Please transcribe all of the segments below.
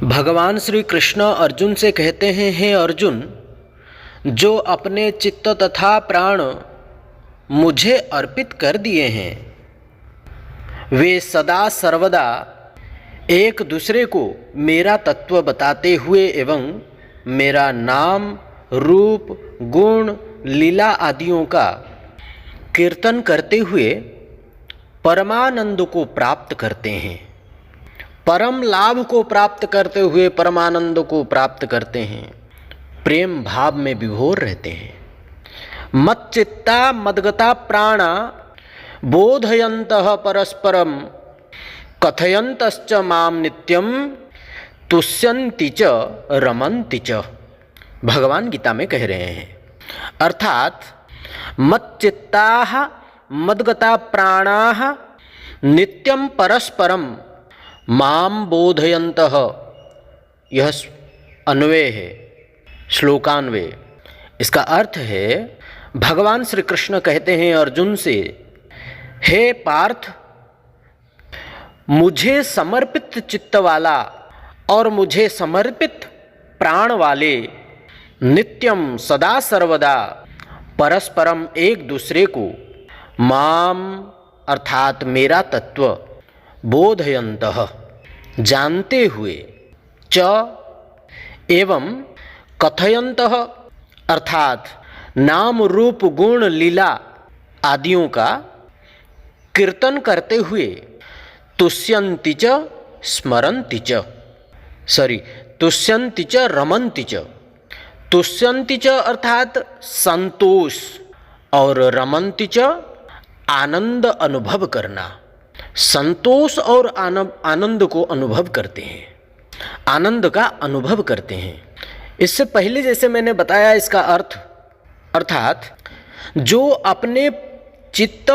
भगवान श्री कृष्ण अर्जुन से कहते हैं, हे अर्जुन, जो अपने चित्त तथा प्राण मुझे अर्पित कर दिए हैं वे सदा सर्वदा एक दूसरे को मेरा तत्व बताते हुए एवं मेरा नाम, रूप, गुण, लीला आदियों का कीर्तन करते हुए परमानंद को प्राप्त करते हैं। परम लाभ को प्राप्त करते हुए परमानंद को प्राप्त करते हैं। प्रेम भाव में विभोर रहते हैं। मच्चित्ता मद्गता प्राणा बोधयन्तः परस्परम कथयन्तश्च माम नित्यम तुष्यन्ति च रमन्ति च। भगवान गीता में कह रहे हैं, अर्थात मच्चित्ताः मद्गता प्राणाः नित्यम परस्परम माम बोधयन्तः, यह अन्वय है, श्लोकान्वय। इसका अर्थ है, भगवान श्री कृष्ण कहते हैं अर्जुन से, हे पार्थ, मुझे समर्पित चित्त वाला और मुझे समर्पित प्राण वाले नित्यम सदा सर्वदा परस्परम एक दूसरे को माम अर्थात मेरा तत्व बोधयन्तः जानते हुए च एवं कथयन्तः अर्थात नाम रूप गुण लीला आदियों का कीर्तन करते हुए तुष्यन्ति च स्मरन्ति च तुष्यन्ति च रमन्ति च। तुष्यन्ति च अर्थात संतोष और रमन्ति च आनंद अनुभव करना। संतोष और आनंद को अनुभव करते हैं, आनंद का अनुभव करते हैं। इससे पहले जैसे मैंने बताया इसका अर्थ, अर्थात जो अपने चित्त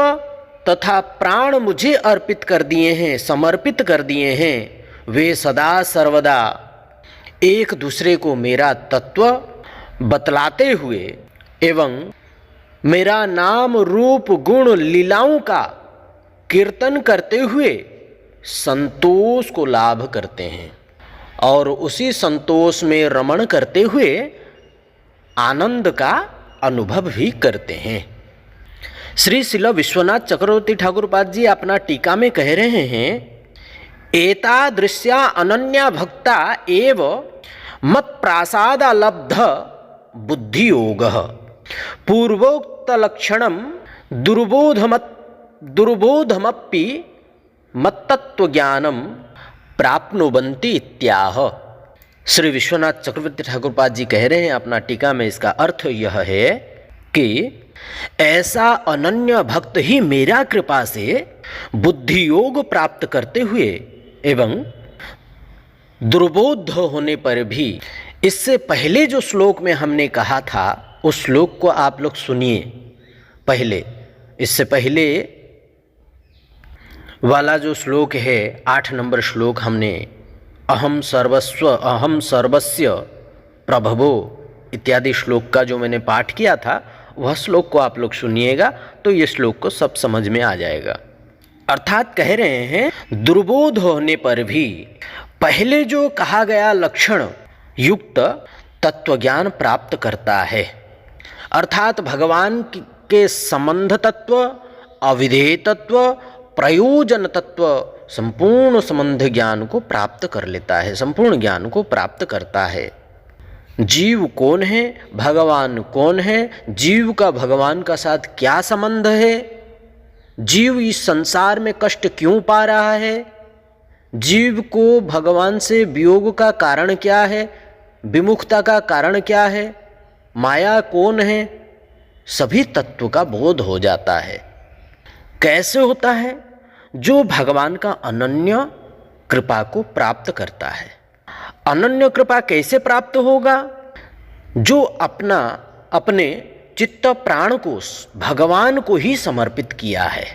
तथा प्राण मुझे अर्पित कर दिए हैं, समर्पित कर दिए हैं, वे सदा सर्वदा एक दूसरे को मेरा तत्व बतलाते हुए एवं मेरा नाम रूप गुण लीलाओं का कीर्तन करते हुए संतोष को लाभ करते हैं और उसी संतोष में रमण करते हुए आनंद का अनुभव भी करते हैं। श्री शिल विश्वनाथ चक्रवर्ती ठाकुर पाद जी अपना टीका में कह रहे हैं, एतादृश्या अनन्या भक्ता एव मत प्रासादालब्ध बुद्धि योगः पूर्वोक्त लक्षणम दुर्बोधमपि मत्तत्व ज्ञानम प्राप्नुवन्ति इत्याह। श्री विश्वनाथ चक्रवर्ती ठाकुर पाद जी कह रहे हैं अपना टीका में, इसका अर्थ यह है कि ऐसा अनन्य भक्त ही मेरा कृपा से बुद्धि योग प्राप्त करते हुए एवं दुर्बोध होने पर भी, इससे पहले जो श्लोक में हमने कहा था उस श्लोक को आप लोग सुनिए। पहले, इससे पहले वाला जो श्लोक है 8 नंबर श्लोक, हमने अहम सर्वस्य प्रभवो इत्यादि श्लोक का जो मैंने पाठ किया था, वह श्लोक को आप लोग सुनिएगा तो ये श्लोक को सब समझ में आ जाएगा। अर्थात कह रहे हैं दुर्बोध होने पर भी पहले जो कहा गया लक्षण युक्त तत्वज्ञान प्राप्त करता है। अर्थात भगवान के संबंध तत्व, अविधेय तत्व, प्रयोजन तत्व, संपूर्ण संबंध ज्ञान को प्राप्त कर लेता है, संपूर्ण ज्ञान को प्राप्त करता है। जीव कौन है, भगवान कौन है, जीव का भगवान का साथ क्या संबंध है, जीव इस संसार में कष्ट क्यों पा रहा है, जीव को भगवान से वियोग का कारण क्या है, विमुखता का कारण क्या है, माया कौन है, सभी तत्व का बोध हो जाता है। कैसे होता है? जो भगवान का अनन्य कृपा को प्राप्त करता है। अनन्य कृपा कैसे प्राप्त होगा? जो अपने चित्त प्राण को भगवान को ही समर्पित किया है,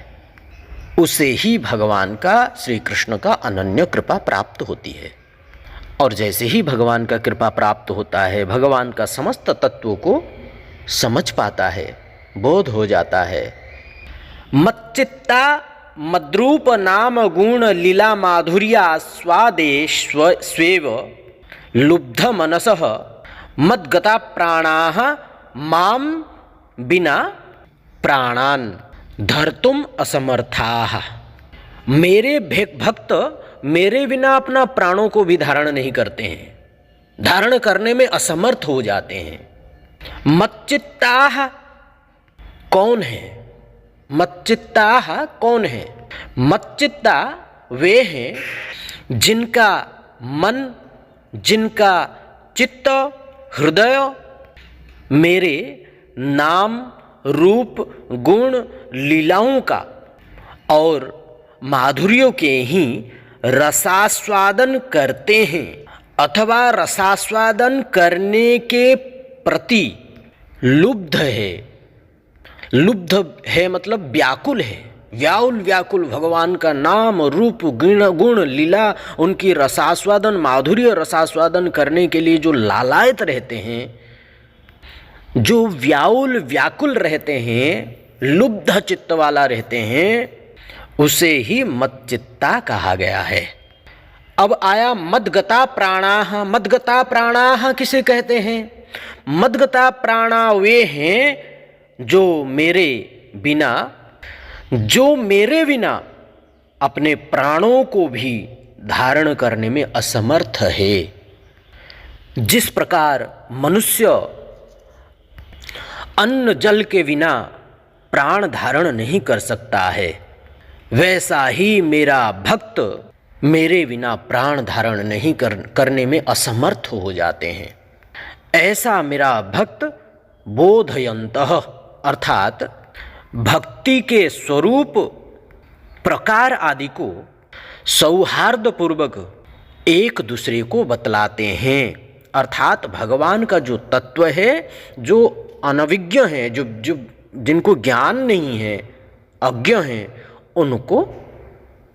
उसे ही भगवान का, श्री कृष्ण का अनन्य कृपा प्राप्त होती है। और जैसे ही भगवान का कृपा प्राप्त होता है, भगवान का समस्त तत्व को समझ पाता है, बोध हो जाता है। मच्चित्ता मद्रूप नाम गुण लीला माधुर्या स्वादेश स्वेव लुब्ध मनसः मद्गता प्राणाः मां बिना प्राणान धर्तुम असमर्थाः। मेरे भक्त मेरे बिना अपना प्राणों को भी धारण नहीं करते हैं, धारण करने में असमर्थ हो जाते हैं। मच्चित्ताः कौन है? मच्चित्ताः कौन है? मच्चित्ता वे हैं जिनका मन, जिनका चित्त, हृदय मेरे नाम, रूप, गुण, लीलाओं का और माधुर्यों के ही रसास्वादन करते हैं अथवा रसास्वादन करने के प्रति लुब्ध है। लुब्ध है मतलब व्याकुल है, व्याकुल व्याकुल भगवान का नाम, रूप, गुण, लीला, उनकी रसास्वादन, माधुर्य रसास्वादन करने के लिए जो लालायत रहते हैं, जो व्याकुल व्याकुल रहते हैं, लुब्ध चित्त वाला रहते हैं, उसे ही मच्चित्ता कहा गया है। अब आया मद्गता प्राणाः। मद्गता प्राणाः किसे कहते हैं? मद्गता प्राणा वे हैं जो मेरे बिना अपने प्राणों को भी धारण करने में असमर्थ है। जिस प्रकार मनुष्य अन्न जल के बिना प्राण धारण नहीं कर सकता है, वैसा ही मेरा भक्त मेरे बिना प्राण धारण नहीं करने में असमर्थ हो जाते हैं। ऐसा मेरा भक्त बोधयन्तः अर्थात भक्ति के स्वरूप, प्रकार आदि को सौहार्दपूर्वक एक दूसरे को बतलाते हैं। अर्थात भगवान का जो तत्व है, जो अनभिज्ञ है, जो जिनको ज्ञान नहीं है, अज्ञ हैं, उनको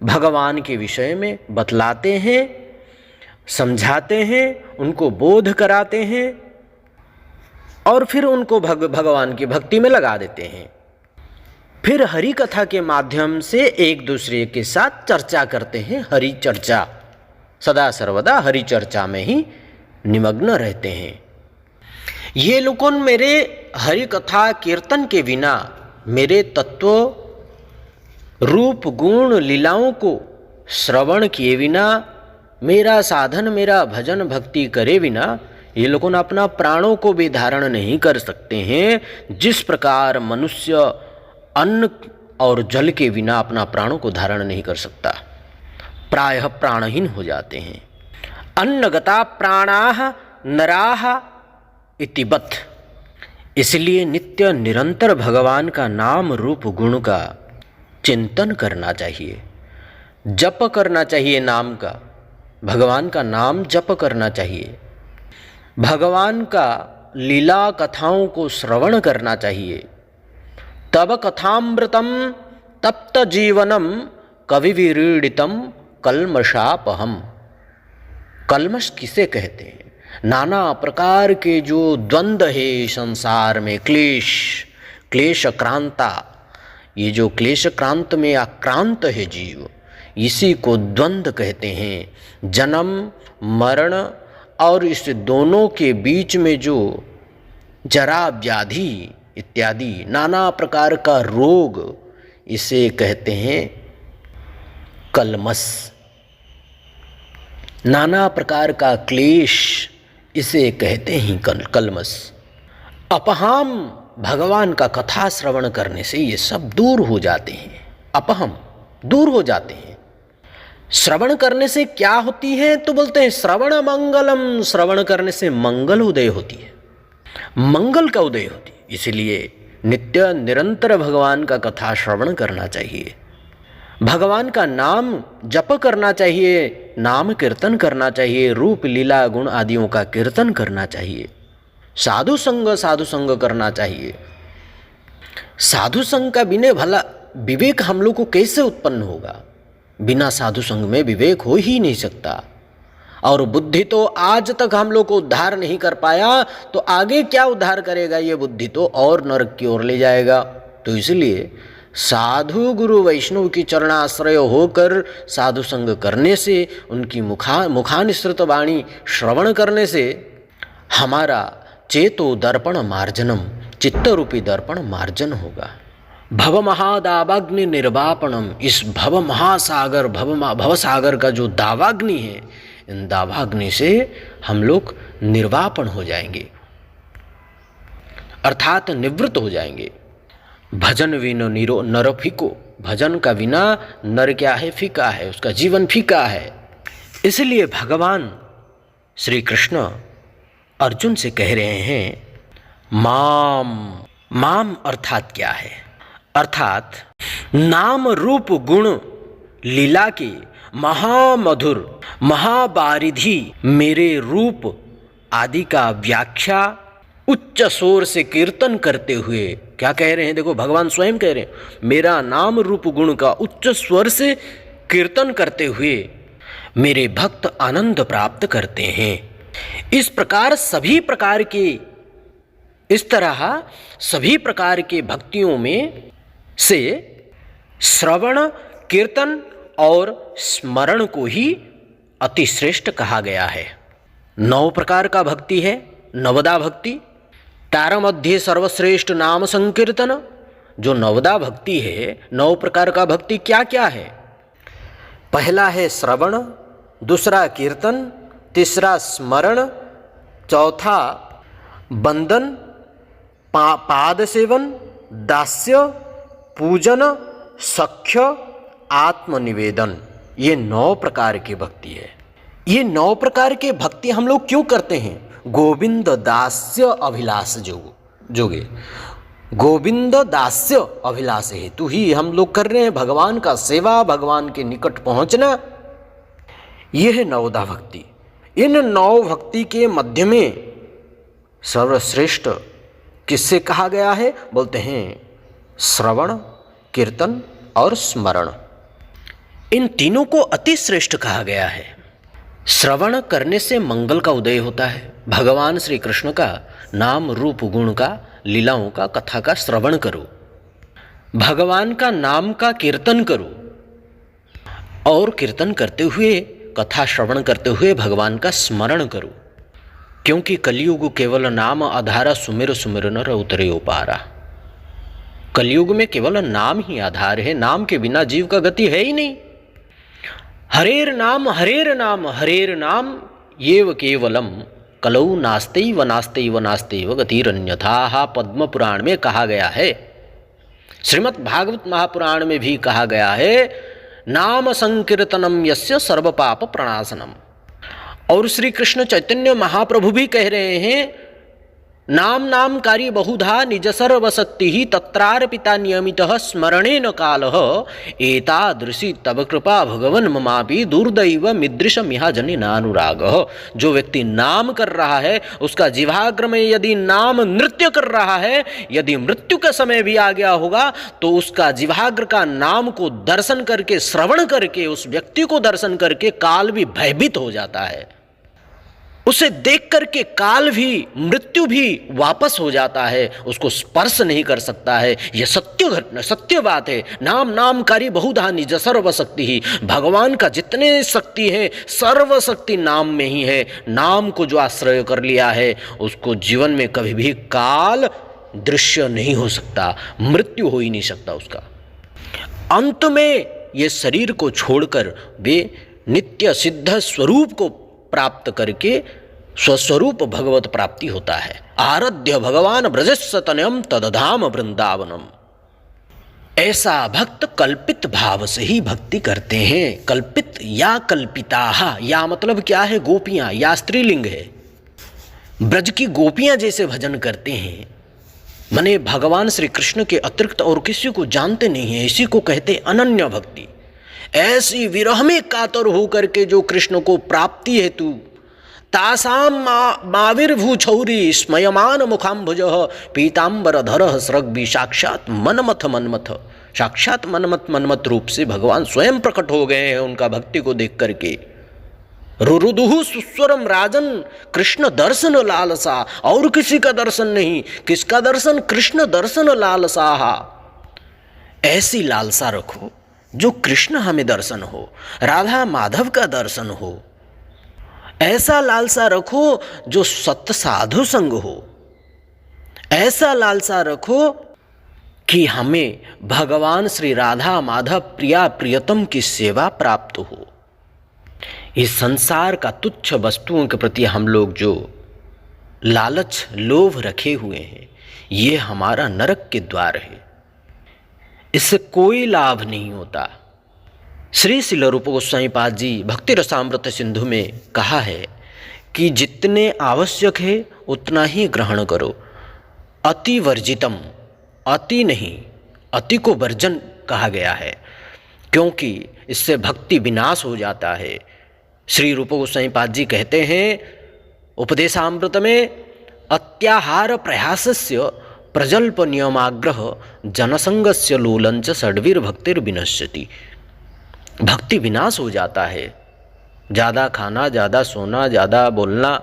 भगवान के विषय में बतलाते हैं, समझाते हैं, उनको बोध कराते हैं और फिर उनको भगवान की भक्ति में लगा देते हैं। फिर हरि कथा के माध्यम से एक दूसरे के साथ चर्चा करते हैं। हरि चर्चा, सदा सर्वदा हरि चर्चा में ही निमग्न रहते हैं। ये लोग मेरे हरि कथा कीर्तन के बिना, मेरे तत्व, रूप, गुण, लीलाओं को श्रवण किए बिना, मेरा साधन, मेरा भजन भक्ति करे बिना ये लोग अपना प्राणों को भी धारण नहीं कर सकते हैं। जिस प्रकार मनुष्य अन्न और जल के बिना अपना प्राणों को धारण नहीं कर सकता, प्रायः प्राणहीन हो जाते हैं। अन्नगता प्राणाः नराः इतिवत्। इसलिए नित्य निरंतर भगवान का नाम, रूप, गुण का चिंतन करना चाहिए, जप करना चाहिए नाम का, भगवान का नाम जप करना चाहिए, भगवान का लीला कथाओं को श्रवण करना चाहिए। तब कथामृतम तप्त जीवनम कविविरीडितम कल्मषापहम। कल्मष किसे कहते हैं? नाना प्रकार के जो द्वंद्व है संसार में, क्लेश क्रांता, ये जो क्लेश क्रांत में आक्रांत है जीव, इसी को द्वंद्व कहते हैं। जन्म मरण और इस दोनों के बीच में जो जरा व्याधि इत्यादि नाना प्रकार का रोग, इसे कहते हैं कल्मष। नाना प्रकार का क्लेश, इसे कहते हैं कल्मष। अपहाम, भगवान का कथा श्रवण करने से ये सब दूर हो जाते हैं। अपहम, दूर हो जाते हैं। श्रवण करने से क्या होती है? तो बोलते हैं श्रवण मंगलम। श्रवण करने से मंगल उदय होती है, मंगल का उदय होती है। इसलिए नित्य निरंतर भगवान का कथा श्रवण करना चाहिए, भगवान का नाम जप करना चाहिए, नाम कीर्तन करना चाहिए, रूप लीला गुण आदियों का कीर्तन करना चाहिए, साधु संग करना चाहिए। साधु संग का बिना भला विवेक हम लोग को कैसे उत्पन्न होगा? बिना साधु संग में विवेक हो ही नहीं सकता। और बुद्धि तो आज तक हम लोग को उद्धार नहीं कर पाया, तो आगे क्या उद्धार करेगा? ये बुद्धि तो और नरक की ओर ले जाएगा। तो इसलिए साधु गुरु वैष्णव की चरणाश्रय होकर साधु संग करने से, उनकी मुखानिसृत वाणी श्रवण करने से हमारा चेतो दर्पण मार्जनम, चित्तरूपी दर्पण मार्जन होगा। भव महादावाग्नि निर्वापणम, इस भव महासागर भवसागर का जो दावाग्नि है, इन दावाग्नि से हम लोग निर्वापण हो जाएंगे, अर्थात निवृत्त हो जाएंगे। भजन विनो निरो नर फीको, भजन का बिना नर क्या है? फीका है, उसका जीवन फीका है। इसलिए भगवान श्री कृष्ण अर्जुन से कह रहे हैं माम। माम अर्थात क्या है? अर्थात नाम रूप गुण लीला की महामधुर महाबारिधि मेरे रूप आदि का व्याख्या उच्च स्वर से कीर्तन करते हुए, क्या कह रहे हैं? देखो भगवान स्वयं कह रहे हैं मेरा नाम रूप गुण का उच्च स्वर से कीर्तन करते हुए मेरे भक्त आनंद प्राप्त करते हैं। इस प्रकार सभी प्रकार के, इस तरह सभी प्रकार के भक्तियों में से श्रवण, कीर्तन और स्मरण को ही अति श्रेष्ठ कहा गया है। 9 प्रकार का भक्ति है, नवदा भक्ति। तार मध्य सर्वश्रेष्ठ नाम संकीर्तन, जो नवदा भक्ति है, 9 प्रकार का भक्ति क्या क्या है? पहला है श्रवण, दूसरा कीर्तन, तीसरा स्मरण, चौथा बंदन, पाद सेवन, दास्य, पूजन, सख्य, आत्मनिवेदन। ये 9 प्रकार की भक्ति है। ये 9 प्रकार के भक्ति हम लोग क्यों करते हैं? गोविंद दास्य अभिलाष जोगे, गोविंद दास्य अभिलाष हेतु ही हम लोग कर रहे हैं। भगवान का सेवा, भगवान के निकट पहुंचना, यह है नवदा भक्ति। इन 9 भक्ति के मध्य में सर्वश्रेष्ठ किससे कहा गया है? बोलते हैं श्रवण, कीर्तन और स्मरण। इन तीनों को अति श्रेष्ठ कहा गया है। श्रवण करने से मंगल का उदय होता है। भगवान श्री कृष्ण का नाम रूप गुण का, लीलाओं का, कथा का श्रवण करो, भगवान का नाम का कीर्तन करो, और कीर्तन करते हुए, कथा श्रवण करते हुए भगवान का स्मरण करो। क्योंकि कलयुग केवल नाम आधारा, सुमिर सुमिर नर उतरे उपारा। कलयुग में केवल नाम ही आधार है, नाम के बिना जीव का गति है ही नहीं। हरेर नाम हरेर नाम हरेर नाम येव केवलम कलौ नास्तेव नास्तेव नास्तेव गतिरन्यथा, पद्म पुराण में कहा गया है। श्रीमद् भागवत महापुराण में भी कहा गया है नाम संकीर्तनम यस्य सर्व पाप प्रणाशनम। और श्री कृष्ण चैतन्य महाप्रभु भी कह रहे हैं नाम नाम कार्य बहुधा निज सर्वशक्ति ही तत्रार्पिता नियमितः स्मरणेन कालः एतादृशी तव कृपा भगवन् ममापि दुर्दैव मिदृशमिहा जनिनानुरागः। जो व्यक्ति नाम कर रहा है, उसका जिह्वाग्र में यदि नाम नृत्य कर रहा है, यदि मृत्यु का समय भी आ गया होगा तो उसका जिह्वाग्र का नाम को दर्शन करके, श्रवण करके, उस व्यक्ति को दर्शन करके काल भी भयभीत हो जाता है। उसे देख करके काल भी, मृत्यु भी वापस हो जाता है, उसको स्पर्श नहीं कर सकता है। यह सत्य घटना, सत्य बात है। नाम नामकारी बहुधा निज सर्वशक्ति ही। भगवान का जितने शक्ति है, सर्वशक्ति नाम में ही है। नाम को जो आश्रय कर लिया है, उसको जीवन में कभी भी काल दृश्य नहीं हो सकता, मृत्यु हो ही नहीं सकता उसका। अंत में ये शरीर को छोड़कर वे नित्य सिद्ध स्वरूप को प्राप्त करके स्वस्वरूप भगवत प्राप्ति होता है। आराध्य भगवान ब्रजस्तनयम तदधाम वृंदावनम। ऐसा भक्त कल्पित भाव से ही भक्ति करते हैं। कल्पित या कल्पिता, या मतलब क्या है? गोपियां, या स्त्रीलिंग है। ब्रज की गोपियां जैसे भजन करते हैं, माने भगवान श्री कृष्ण के अतिरिक्त और किसी को जानते नहीं है, इसी को कहते अनन्य भक्ति। ऐसी विरह में कातर होकर के जो कृष्ण को प्राप्ति हेतु तासाम माविर्भू छौरी स्मयमान मुखाम्भुज पीताम्बरधर स्रग्भि साक्षात मनमथ मनमथ। साक्षात मनमथ मनमथ रूप से भगवान स्वयं प्रकट हो गए हैं उनका भक्ति को देख करके। रुरुदुहु सुस्वरम राजन, कृष्ण दर्शन लालसा। और किसी का दर्शन नहीं। किसका दर्शन? कृष्ण दर्शन लालसा। ऐसी लालसा रखो जो कृष्ण हमें दर्शन हो, राधा माधव का दर्शन हो। ऐसा लालसा रखो जो सत्य साधु संग हो। ऐसा लालसा रखो कि हमें भगवान श्री राधा माधव प्रिया प्रियतम की सेवा प्राप्त हो। इस संसार का तुच्छ वस्तुओं के प्रति हम लोग जो लालच लोभ रखे हुए हैं, ये हमारा नरक के द्वार है। इससे कोई लाभ नहीं होता। श्री शिल रूप गोस्वामी पाद जी भक्ति रसामृत सिंधु में कहा है कि जितने आवश्यक है उतना ही ग्रहण करो, अति वर्जितम, अति नहीं, अति को वर्जन कहा गया है, क्योंकि इससे भक्ति विनाश हो जाता है। श्री रूप गोस्वामी पाद जी कहते हैं उपदेशामृत में, अत्याहार प्रयासस्य प्रजल्प नियमाग्रह जनसंगस्य लोलंच षड्वीर भक्तिर विनश्यति। भक्ति विनाश हो जाता है। ज़्यादा खाना, ज़्यादा सोना, ज़्यादा बोलना,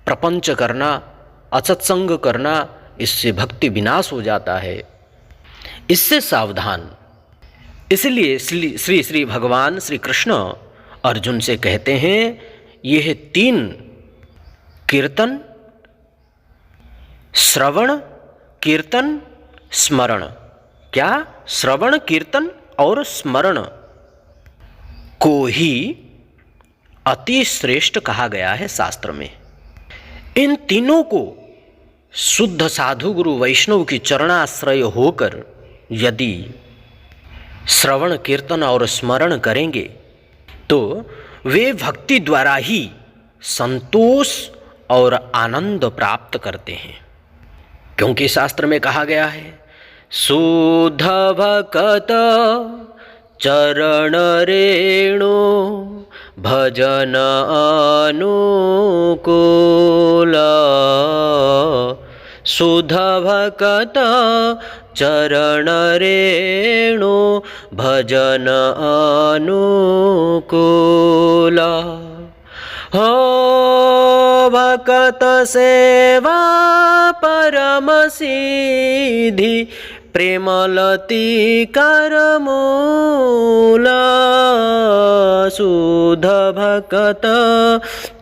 प्रपंच करना, असत्संग करना, इससे भक्ति विनाश हो जाता है। इससे सावधान। इसलिए श्री श्री भगवान श्री कृष्ण अर्जुन से कहते हैं यह 3 कीर्तन, श्रवण, कीर्तन, स्मरण। क्या? श्रवण, कीर्तन और स्मरण को ही अति श्रेष्ठ कहा गया है शास्त्र में। इन तीनों को शुद्ध साधु गुरु वैष्णव की चरणाश्रय होकर यदि श्रवण, कीर्तन और स्मरण करेंगे तो वे भक्ति द्वारा ही संतोष और आनंद प्राप्त करते हैं। क्योंकि शास्त्र में कहा गया है, शुद्ध भक्त चरण रेणु भजन अनुकूल, शुद्ध भक्त चरण रेणु भजन अनुकूल। हो भक्त सेवा परम सिद्धि प्रेमलती करमूल, शुद्ध भक्त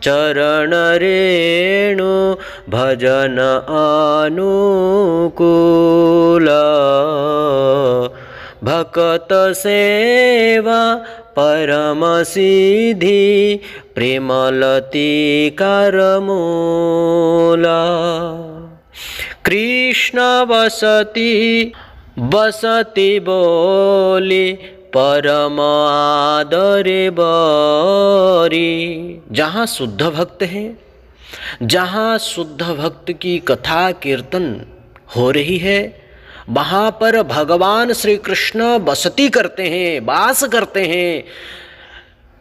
चरण रेणु भजन अनुकूल, भक्त सेवा परम सिद्धि प्रेमलती करमूल। कृष्ण बसती बसती बोली परम आदरे बरी। जहाँ शुद्ध भक्त हैं, जहाँ शुद्ध भक्त की कथा कीर्तन हो रही है, वहाँ पर भगवान श्री कृष्ण बसती करते हैं, वास करते हैं।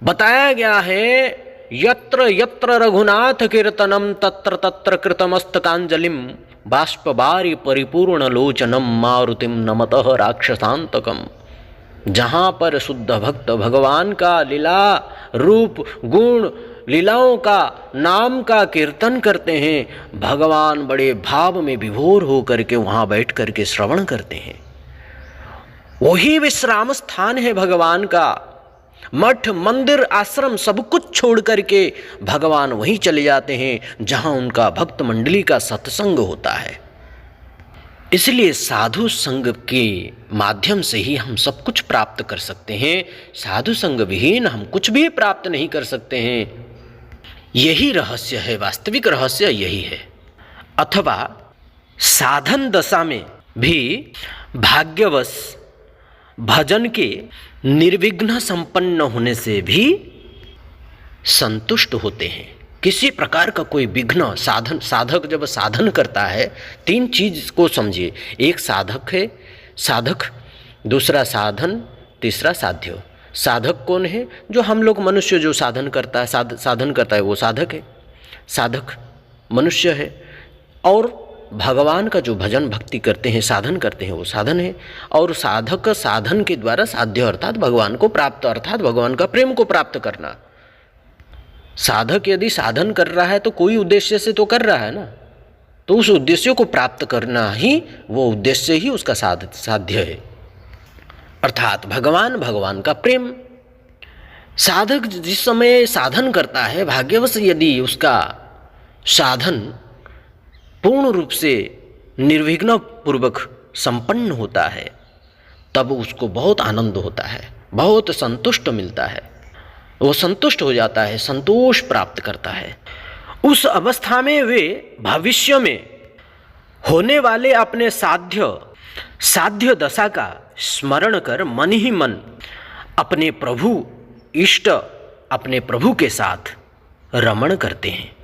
बताया गया है, यत्र यत्र रघुनाथ कीर्तनम तत्र तत्र कृतमस्तकांजलिम बाष्पबारी परिपूर्ण लोचनम मारुतिम नमतः राक्षसांतकम। जहाँ पर शुद्ध भक्त भगवान का लीला रूप गुण लीलाओं का नाम का कीर्तन करते हैं, भगवान बड़े भाव में विभोर हो करके वहाँ बैठ करके श्रवण करते हैं। वही विश्राम स्थान है भगवान का। मठ मंदिर आश्रम सब कुछ छोड़ करके भगवान वहीं चले जाते हैं जहां उनका भक्त मंडली का सत्संग होता है। इसलिए साधु संग के माध्यम से ही हम सब कुछ प्राप्त कर सकते हैं। साधु संग विहीन हम कुछ भी प्राप्त नहीं कर सकते हैं। यही रहस्य है, वास्तविक रहस्य यही है। अथवा साधन दशा में भी भाग्यवश भजन के निर्विघ्न संपन्न होने से भी संतुष्ट होते हैं। किसी प्रकार का कोई विघ्न साधक जब साधन करता है, 3 चीज को समझिए। एक साधक है, साधक, दूसरा साधन, तीसरा साध्य। साधक कौन है? जो हम लोग मनुष्य जो साधन करता है, साधन करता है वो साधक है। साधक मनुष्य है। और भगवान का जो भजन भक्ति करते हैं, साधन करते हैं, वो साधन है। और साधक साधन के द्वारा साध्य अर्थात भगवान को प्राप्त, अर्थात भगवान का प्रेम को प्राप्त करना। साधक यदि साधन कर रहा है तो कोई उद्देश्य से तो कर रहा है ना, तो उस उद्देश्य को प्राप्त करना ही वो उद्देश्य ही उसका साध्य है। अर्थात भगवान का प्रेम। साधक जिस समय साधन करता है, भाग्यवश यदि उसका साधन पूर्ण रूप से निर्विघ्न पूर्वक संपन्न होता है, तब उसको बहुत आनंद होता है, बहुत संतुष्ट मिलता है, वो संतुष्ट हो जाता है, संतोष प्राप्त करता है। उस अवस्था में वे भविष्य में होने वाले अपने साध्य दशा का स्मरण कर मन ही मन अपने प्रभु इष्ट, अपने प्रभु के साथ रमण करते हैं।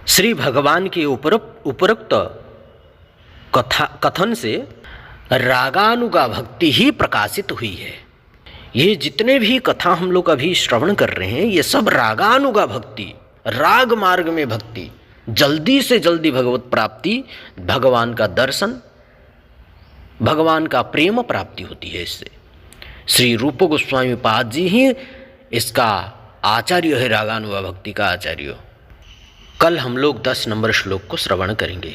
श्री भगवान के उपरोक्त कथन से रागानुगा भक्ति ही प्रकाशित हुई है। ये जितने भी कथा हम लोग अभी श्रवण कर रहे हैं, ये सब रागानुगा भक्ति, राग मार्ग में भक्ति, जल्दी से जल्दी भगवत प्राप्ति, भगवान का दर्शन, भगवान का प्रेम प्राप्ति होती है। इससे श्री रूप गोस्वामी पाद जी ही इसका आचार्य है, रागानुगा भक्ति का आचार्य। कल हम लोग 10 नंबर श्लोक को श्रवण करेंगे।